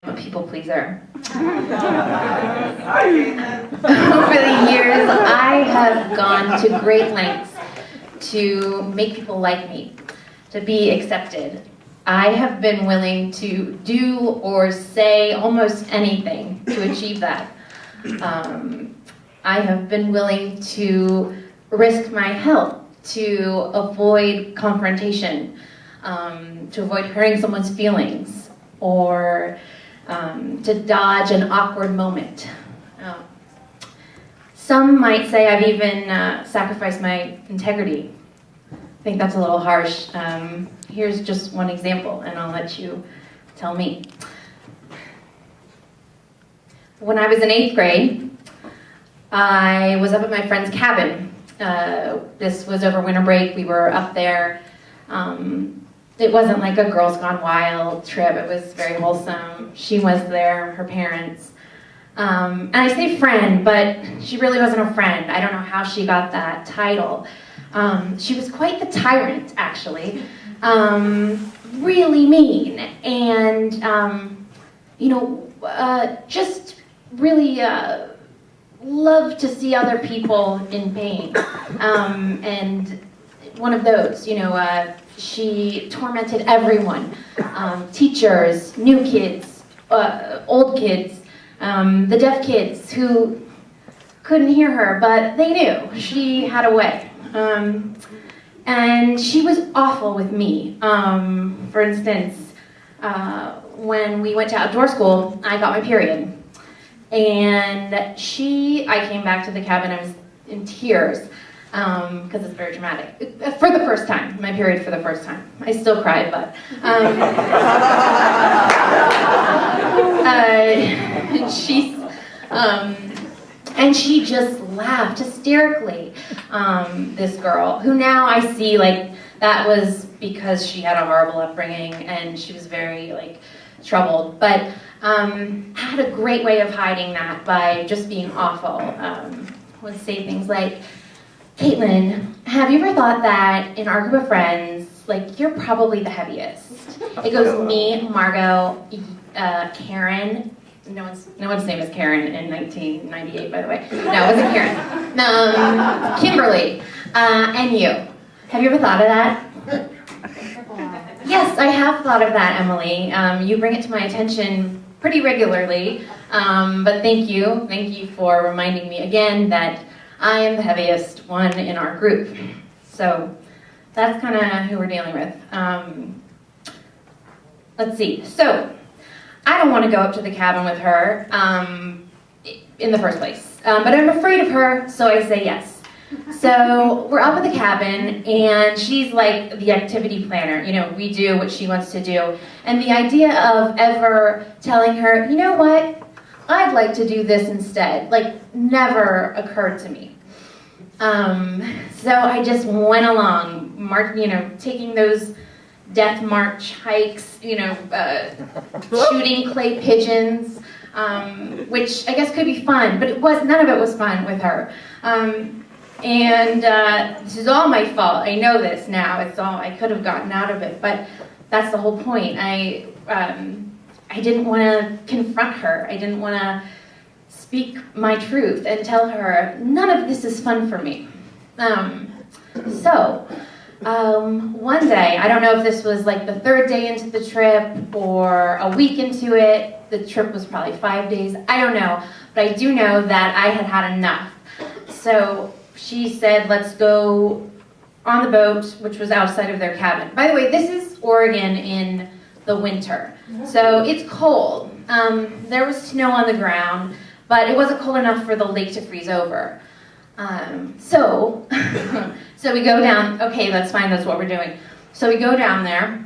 I'm a people pleaser. Over the years, I have gone to great lengths to make people like me, to be accepted. I have been willing to do or say almost anything to achieve that. I have been willing to risk my health to avoid confrontation, to avoid hurting someone's feelings, or to dodge an awkward moment. Some might say I've even sacrificed my integrity. I think that's a little harsh. Here's just one example, and I'll let you tell me. When I was in 8th grade, I was up at my friend's cabin. This was over winter break. We were up there. It wasn't like a Girls Gone Wild trip. It was very wholesome. She was there, her parents. And I say friend, but she really wasn't a friend. I don't know how she got that title. She was quite the tyrant, actually. Really mean. And, just really loved to see other people in pain. And one of those, she tormented everyone, teachers, new kids, old kids, the deaf kids who couldn't hear her, but they knew she had a way. And she was awful with me. For instance, when we went to outdoor school, I got my period. And I came back to the cabin, I was in tears. Because it's very dramatic. For the first time, my period for the first time. I still cried, but... and she just laughed hysterically, this girl, who now I see, that was because she had a horrible upbringing, and she was very, troubled. But had a great way of hiding that by just being awful. Would say things like, Caitlin, have you ever thought that in our group of friends, you're probably the heaviest? It goes me, Margot, Karen. No one's name is Karen in 1998, by the way. No, it wasn't Karen. Kimberly, and you. Have you ever thought of that? Yes, I have thought of that, Emily. You bring it to my attention pretty regularly, but thank you for reminding me again that I am the heaviest one in our group. So that's kind of who we're dealing with. Let's see. So I don't want to go up to the cabin with her in the first place. But I'm afraid of her, so I say yes. So we're up at the cabin, and she's like the activity planner. We do what she wants to do. And the idea of ever telling her, you know what? I'd like to do this instead, never occurred to me. So I just went along, taking those death march hikes, shooting clay pigeons, which I guess could be fun, but none of it was fun with her. And this is all my fault. I know this now. It's all I could have gotten out of it, but that's the whole point. I didn't want to confront her. I didn't want to speak my truth and tell her, none of this is fun for me. One day, I don't know if this was the 3rd day into the trip or a week into it. The trip was probably 5 days. I don't know, but I do know that I had had enough. So she said, let's go on the boat, which was outside of their cabin. By the way, this is Oregon in the winter, so it's cold. There was snow on the ground, but it wasn't cold enough for the lake to freeze over. So we go down. Okay, that's fine. That's what we're doing. So we go down there,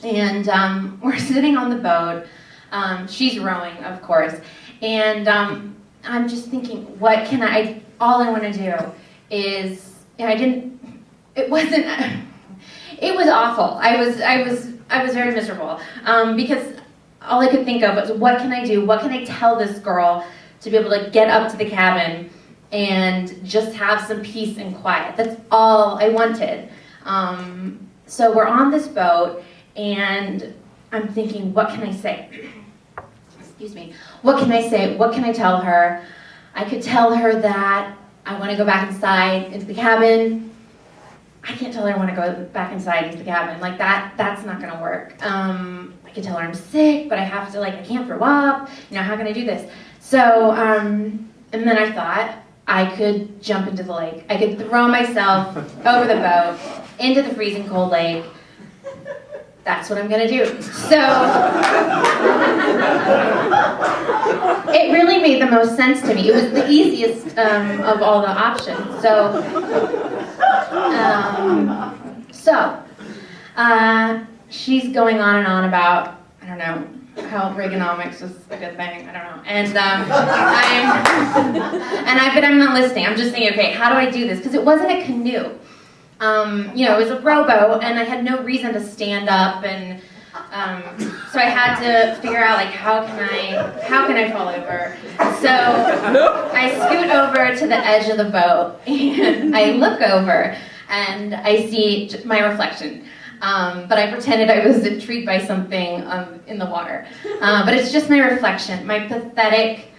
and we're sitting on the boat. She's rowing, of course, and I'm just thinking, what can I? All I want to do is, it was awful. I was very miserable because all I could think of was, what can I do? What can I tell this girl to be able to get up to the cabin and just have some peace and quiet? That's all I wanted. So we're on this boat, and I'm thinking, what can I say? excuse me, what can I say? What can I tell her? I could tell her that I want to go back inside into the cabin. I can't tell her I want to go back inside into the cabin. Like that's not going to work. I could tell her I'm sick, but I have to, I can't throw up. How can I do this? So, and then I thought I could jump into the lake. I could throw myself over the boat into the freezing cold lake. That's what I'm going to do. So, it really made the most sense to me. It was the easiest of all the options. She's going on and on about, I don't know, how Reaganomics is a good thing. I don't know. And I'm not listening. I'm just thinking, okay, how do I do this? Because it wasn't a canoe. It was a rowboat, and I had no reason to stand up, and so I had to figure out how can I fall over? So I scoot over to the edge of the boat, and I look over, and I see my reflection. But I pretended I was intrigued by something in the water. But it's just my reflection, my pathetic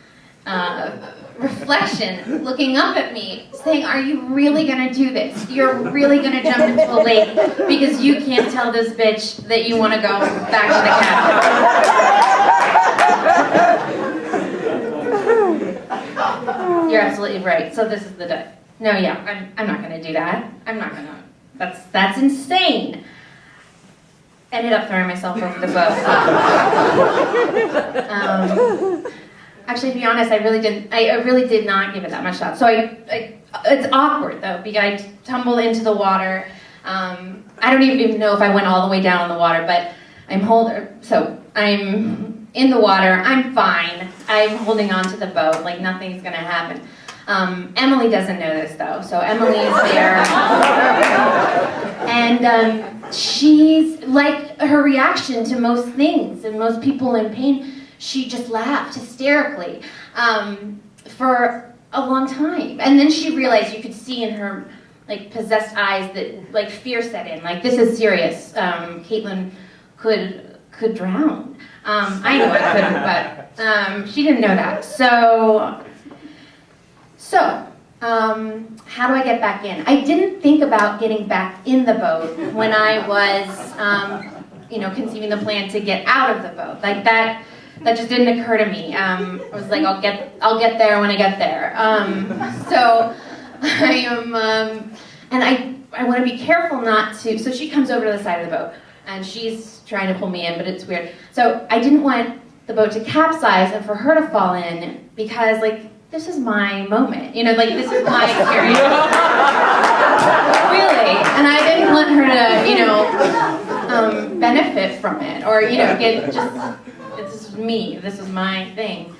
reflection looking up at me, saying, are you really going to do this? You're really going to jump into a lake because you can't tell this bitch that you want to go back to the cabin? You're absolutely right. So this is the day. No, yeah, I'm not going to do that. I'm not going to. That's insane. Ended up throwing myself over the boat. Actually, to be honest, I really did not give it that much thought. So it's awkward though, because I tumble into the water. I don't even know if I went all the way down in the water, but I'm in the water. I'm fine. I'm holding on to the boat, like nothing's gonna happen. Emily doesn't know this though, so Emily is there, and she's like, her reaction to most things and most people in pain, she just laughed hysterically for a long time, and then she realized, you could see in her possessed eyes that fear set in, this is serious. Caitlin could drown. I knew I couldn't, but she didn't know that. So, how do I get back in? I didn't think about getting back in the boat when I was, conceiving the plan to get out of the boat. That just didn't occur to me. I was like, I'll get there when I get there. So I am, and I want to be careful not to. So she comes over to the side of the boat, and she's trying to pull me in, but it's weird. So I didn't want the boat to capsize and for her to fall in, because this is my moment, this is my experience. Really, and I didn't want her to, benefit from it, or get just. This is me. This is my thing.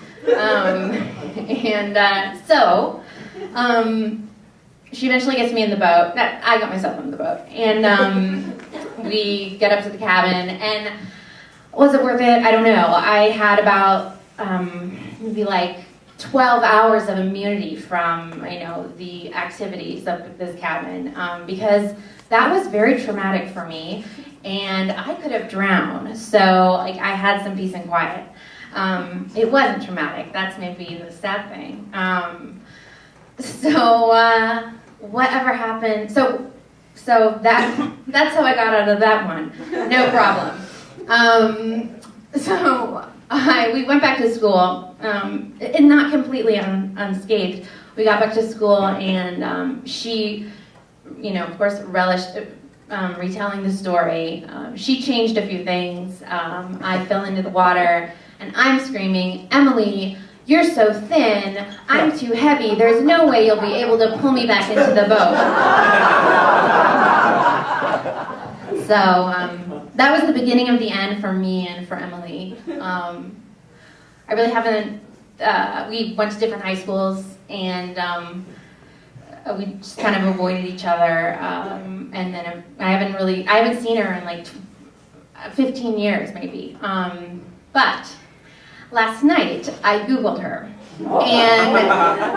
So she eventually gets me in the boat. I got myself in the boat, and we get up to the cabin. And was it worth it? I don't know. I had about maybe 12 hours of immunity from, the activities of this cabin, because that was very traumatic for me, and I could have drowned. So, I had some peace and quiet. It wasn't traumatic. That's maybe the sad thing. Whatever happened? So that's how I got out of that one. No problem. We went back to school, and not completely unscathed. We got back to school, and she, of course, relished retelling the story. She changed a few things. I fell into the water, and I'm screaming, Emily, you're so thin, I'm too heavy, there's no way you'll be able to pull me back into the boat. So that was the beginning of the end for me and for Emily. I really haven't, we went to different high schools, and we just kind of avoided each other, and then I haven't seen her in 15 years maybe. But last night I Googled her, and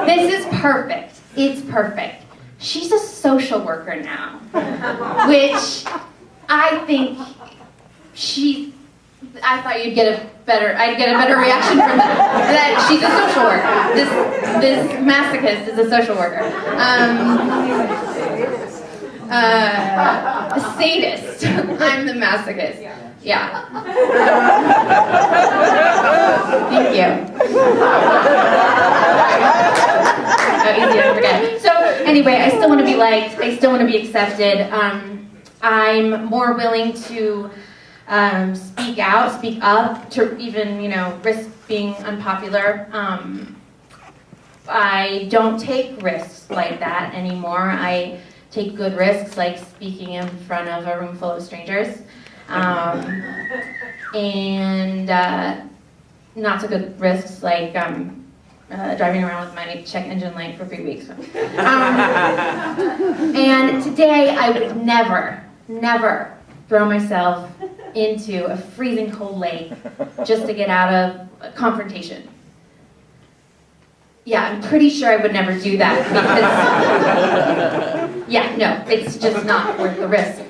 this is perfect. It's perfect. She's a social worker now, which I think she I thought I'd get a better reaction from that. She's a social worker. This masochist is a social worker. A sadist. I'm the masochist. Yeah. Thank you. Oh, easy to forget. So anyway, I still want to be liked. I still want to be accepted. I'm more willing to speak out, speak up, to even, risk being unpopular. I don't take risks like that anymore. I take good risks, like speaking in front of a room full of strangers. And not so good risks, like driving around with my check engine light for 3 weeks. And today, I would never throw myself into a freezing cold lake just to get out of a confrontation. Yeah, I'm pretty sure I would never do that because, yeah, no, it's just not worth the risk.